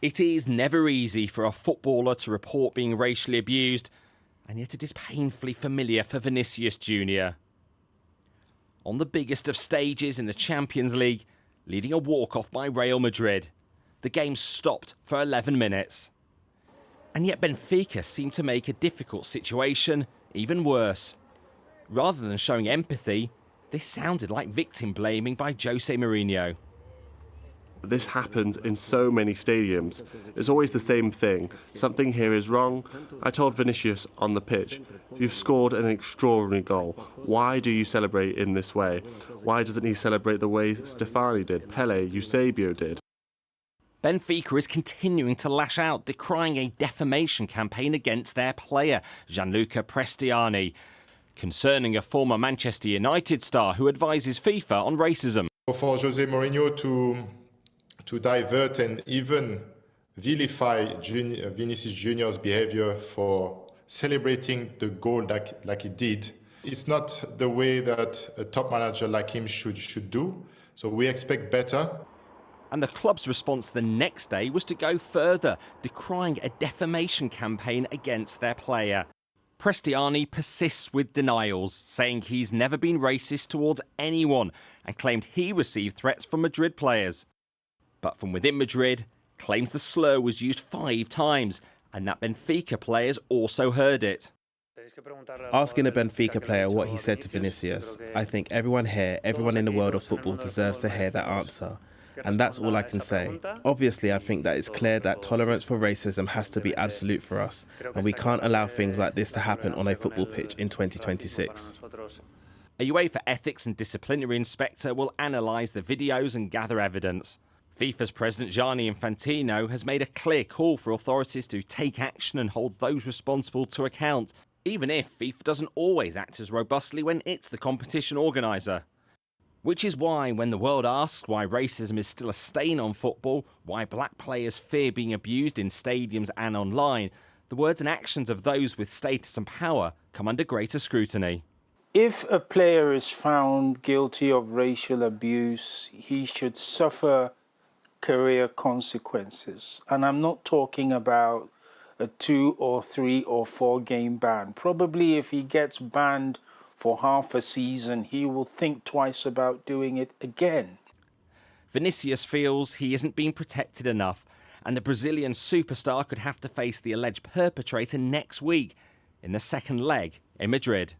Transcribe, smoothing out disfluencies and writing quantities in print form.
It is never easy for a footballer to report being racially abused, and yet it is painfully familiar for Vinicius Junior. On the biggest of stages in the Champions League, leading a walk-off by Real Madrid, the game stopped for 11 minutes. And yet Benfica seemed to make a difficult situation even worse. Rather than showing empathy, this sounded like victim blaming by Jose Mourinho. This happens in so many stadiums. It's always the same thing. Something here is wrong. I told Vinicius on the pitch, you've scored an extraordinary goal. Why do you celebrate in this way? Why doesn't he celebrate the way Stefani did, Pele, Eusebio did? Benfica is continuing to lash out, decrying a defamation campaign against their player, Gianluca Prestianni, concerning a former Manchester United star who advises FIFA on racism. For Jose Mourinho to divert and even vilify Vinicius Junior's behavior for celebrating the goal like he did, it's not the way that a top manager like him should do. So we expect better. And the club's response the next day was to go further, decrying a defamation campaign against their player. Prestianni persists with denials, saying he's never been racist towards anyone and claimed he received threats from Madrid players. But from within Madrid, claims the slur was used 5 times and that Benfica players also heard it. Asking a Benfica player what he said to Vinicius, I think everyone here, everyone in the world of football deserves to hear that answer. And that's all I can say. Obviously, I think that it's clear that tolerance for racism has to be absolute for us, and we can't allow things like this to happen on a football pitch in 2026. A UEFA ethics and disciplinary inspector will analyse the videos and gather evidence. FIFA's president Gianni Infantino has made a clear call for authorities to take action and hold those responsible to account, even if FIFA doesn't always act as robustly when it's the competition organiser. Which is why, when the world asks why racism is still a stain on football, why black players fear being abused in stadiums and online, the words and actions of those with status and power come under greater scrutiny. If a player is found guilty of racial abuse, he should suffer career consequences. And I'm not talking about a 2 or 3 or 4 game ban. Probably if he gets banned for half a season, he will think twice about doing it again. Vinicius feels he isn't being protected enough, and the Brazilian superstar could have to face the alleged perpetrator next week in the second leg in Madrid.